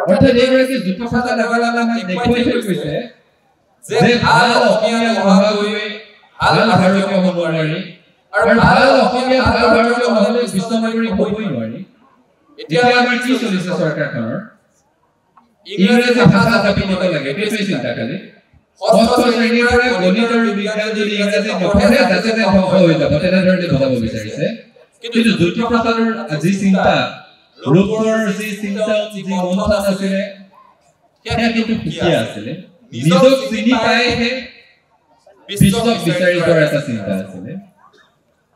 অৰ্থাৎ এইগৰাকী যুদ্ধখাতা নগলামান দেখুৱাই থৈ গৈছে যে ভাল অসমীয়া নোহোৱাকৈ ভাল ভাৰতীয় হ'ব নোৱাৰি আৰু ভাল অসমীয়া ভাল ভাৰতীয় নহ'লে বিশ্ব নাগৰিক হ'বই নোৱাৰি। এতিয়া আমাৰ কি চলিছে চৰকাৰখনৰ ইংৰাজী ভাষা জাপি দিব লাগে সেইটোৱে চিন্তা কৰে। ষষ্ঠ শ্ৰেণীৰ পৰা গণিত আৰু বিজ্ঞান যদি ইংৰাজী নপঢ়ে যাতে ধ্বংস হৈ যাব তেনেধৰণে বুজাব বিচাৰিছে। কিন্তু জ্যোতিপ্ৰসাদৰ যি চিন্তা ৰূপৰ যি চিন্তা যি মন্থন আছিলে সেয়া কিন্তু সুকীয়া আছিলে। নিজক চিনি পাইহে বিশ্বক বিচাৰি যোৱাৰ এটা চিন্তা আছিলে।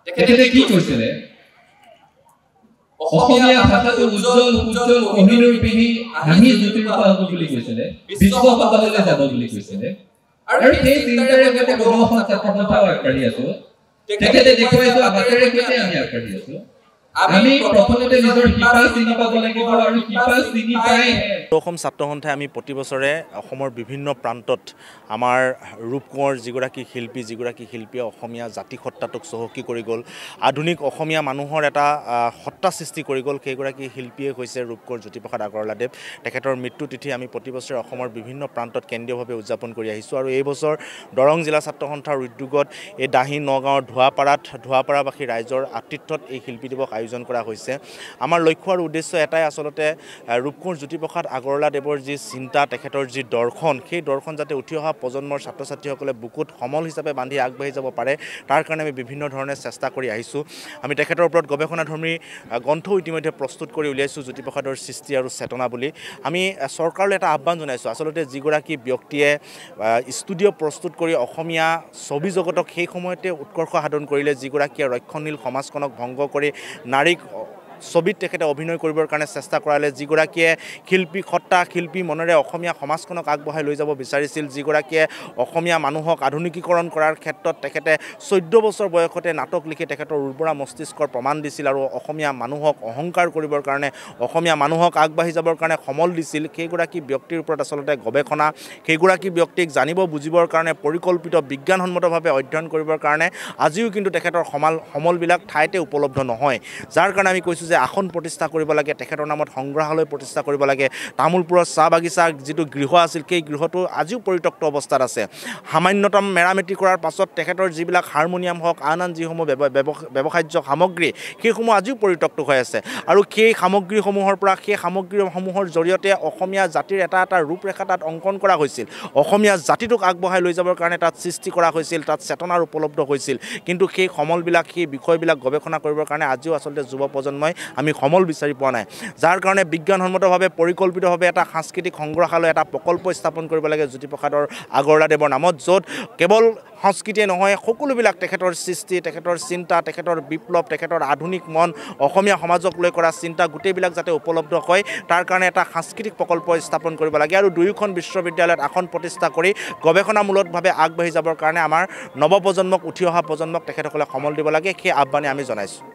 তেখেতে কি কৈছিলে অসমীয়া ভাষাটো উজ্জ্বল উজ্জ্বল কহিনুৰ পিন্ধি আমি জ্যোতিপ্ৰসাদ হ'ব বুলি কৈছিলে, বিশ্ব সভালৈ যাব বুলি কৈছিলে। আৰু সেই চিন্তাৰে সৈতে বহু ছাত্ৰসন্থাও আগবাঢ়ি আছো। তেখেতে দেখুৱাইছো বাটেৰে সৈতে আমি আগবাঢ়ি আছো। আমি প্ৰথমতে নিজৰ শিপা চিনি পাব লাগিব আৰু শিপা চিনি পাইহে অসম ছাত্ৰ সন্থাই আমি প্ৰতি বছৰে অসমৰ বিভিন্ন প্ৰান্তত আমাৰ ৰূপকোঁৱৰ যিগৰাকী শিল্পীয়ে অসমীয়া জাতি সত্তাটোক চহকী কৰি গ'ল, আধুনিক অসমীয়া মানুহৰ এটা সত্তা সৃষ্টি কৰি গ'ল, সেইগৰাকী শিল্পীয়ে হৈছে ৰূপকোঁৱৰ জ্যোতিপ্ৰসাদ আগৰৱালাদেৱ। তেখেতৰ মৃত্যু তিথি আমি প্ৰতি বছৰে অসমৰ বিভিন্ন প্ৰান্তত কেন্দ্ৰীয়ভাৱে উদযাপন কৰি আহিছোঁ। আৰু এই বছৰ দৰং জিলা ছাত্ৰ সন্থাৰ উদ্যোগত এই দাহি নগাঁৱৰ ধোৱাপাৰাবাসী ৰাইজৰ আতিথ্যত এই শিল্পী দিৱস আয়োজন কৰা হৈছে। আমাৰ লক্ষ্য আৰু উদ্দেশ্য এটাই, আচলতে ৰূপকোঁৱৰ জ্যোতিপ্ৰসাদ আগৰৱালাদেৱৰ যি চিন্তা, তেখেতৰ যি দৰ্শন, সেই দৰ্শন যাতে উঠি অহা প্ৰজন্মৰ ছাত্ৰ ছাত্ৰীসকলে বুকুত সমল হিচাপে বান্ধি আগবাঢ়ি যাব পাৰে, তাৰ কাৰণে আমি বিভিন্ন ধৰণে চেষ্টা কৰি আহিছোঁ। আমি তেখেতৰ ওপৰত গৱেষণাধৰ্মী গ্ৰন্থও ইতিমধ্যে প্ৰস্তুত কৰি উলিয়াইছোঁ, জ্যোতিপ্ৰসাদৰ সৃষ্টি আৰু চেতনা বুলি। আমি চৰকাৰলৈ এটা আহ্বান জনাইছোঁ, আচলতে যিগৰাকী ব্যক্তিয়ে ষ্টুডিঅ' প্ৰস্তুত কৰি অসমীয়া ছবি জগতক সেই সময়তে উৎকৰ্ষ সাধন কৰিলে, যিগৰাকীয়ে ৰক্ষণশীল সমাজখনক ভংগ কৰি নাৰীক ছবিত তেখেতে অভিনয় কৰিবৰ কাৰণে চেষ্টা কৰালে, যিগৰাকীয়ে শিল্পী মনেৰে অসমীয়া সমাজখনক আগবঢ়াই লৈ যাব বিচাৰিছিল, যিগৰাকীয়ে অসমীয়া মানুহক আধুনিকীকৰণ কৰাৰ ক্ষেত্ৰত তেখেতে 14 বছৰ বয়সতে নাটক লিখি তেখেতৰ উৰ্বৰা মস্তিষ্কৰ প্ৰমাণ দিছিল আৰু অসমীয়া মানুহক অহংকাৰ কৰিবৰ কাৰণে, অসমীয়া মানুহক আগবাঢ়ি যাবৰ কাৰণে সমল দিছিল, সেইগৰাকী ব্যক্তিৰ ওপৰত আচলতে গৱেষণা, সেইগৰাকী ব্যক্তিক জানিব বুজিবৰ কাৰণে পৰিকল্পিত বিজ্ঞানসন্মতভাৱে অধ্যয়ন কৰিবৰ কাৰণে আজিও কিন্তু তেখেতৰ সমলবিলাক ঠাইতে উপলব্ধ নহয়। যাৰ কাৰণে আমি কৈছোঁ যে আসন প্ৰতিষ্ঠা কৰিব লাগে, তেখেতৰ নামত সংগ্ৰহালয় প্ৰতিষ্ঠা কৰিব লাগে। তামোলপুৰৰ চাহ বাগিচাৰ যিটো গৃহ আছিল, সেই গৃহটো আজিও পৰিত্যক্ত অৱস্থাত আছে। সামান্যতম মেৰামতি কৰাৰ পাছত তেখেতৰ যিবিলাক হাৰমনিয়াম হওক, আন যিসমূহ ব্যৱহাৰ্য সামগ্ৰী, সেইসমূহ আজিও পৰিত্যক্ত হৈ আছে। আৰু সেই সামগ্ৰীসমূহৰ জৰিয়তে অসমীয়া জাতিৰ এটা ৰূপৰেখা তাত অংকন কৰা হৈছিল, অসমীয়া জাতিটোক আগবঢ়াই লৈ যাবৰ কাৰণে তাত সৃষ্টি কৰা হৈছিল, তাত চেতনাৰ উপলব্ধ হৈছিল। কিন্তু সেই সমলবিলাক, সেই বিষয়বিলাক গৱেষণা কৰিবৰ কাৰণে আজিও আচলতে যুৱ প্ৰজন্মই আমি সমল বিচাৰি পোৱা নাই। যাৰ কাৰণে বিজ্ঞানসন্মতভাৱে পৰিকল্পিতভাৱে এটা সাংস্কৃতিক সংগ্ৰহালয়, এটা প্ৰকল্প স্থাপন কৰিব লাগে জ্যোতিপ্ৰসাদৰ আগৰৱালাদেৱৰ নামত, য'ত কেৱল সংস্কৃতিয়ে নহয়, সকলোবিলাক তেখেতৰ সৃষ্টি, তেখেতৰ চিন্তা, তেখেতৰ বিপ্লৱ, তেখেতৰ আধুনিক মন, অসমীয়া সমাজক লৈ কৰা চিন্তা, গোটেইবিলাক যাতে উপলব্ধ হয়, তাৰ কাৰণে এটা সাংস্কৃতিক প্ৰকল্প স্থাপন কৰিব লাগে। আৰু দুয়োখন বিশ্ববিদ্যালয়ত আসন প্ৰতিষ্ঠা কৰি গৱেষণামূলকভাৱে আগবাঢ়ি যাবৰ কাৰণে আমাৰ নৱপ্ৰজন্মক, উঠি অহা প্ৰজন্মক তেখেতসকলে সমল দিব লাগে, সেই আহ্বানে আমি জনাইছোঁ।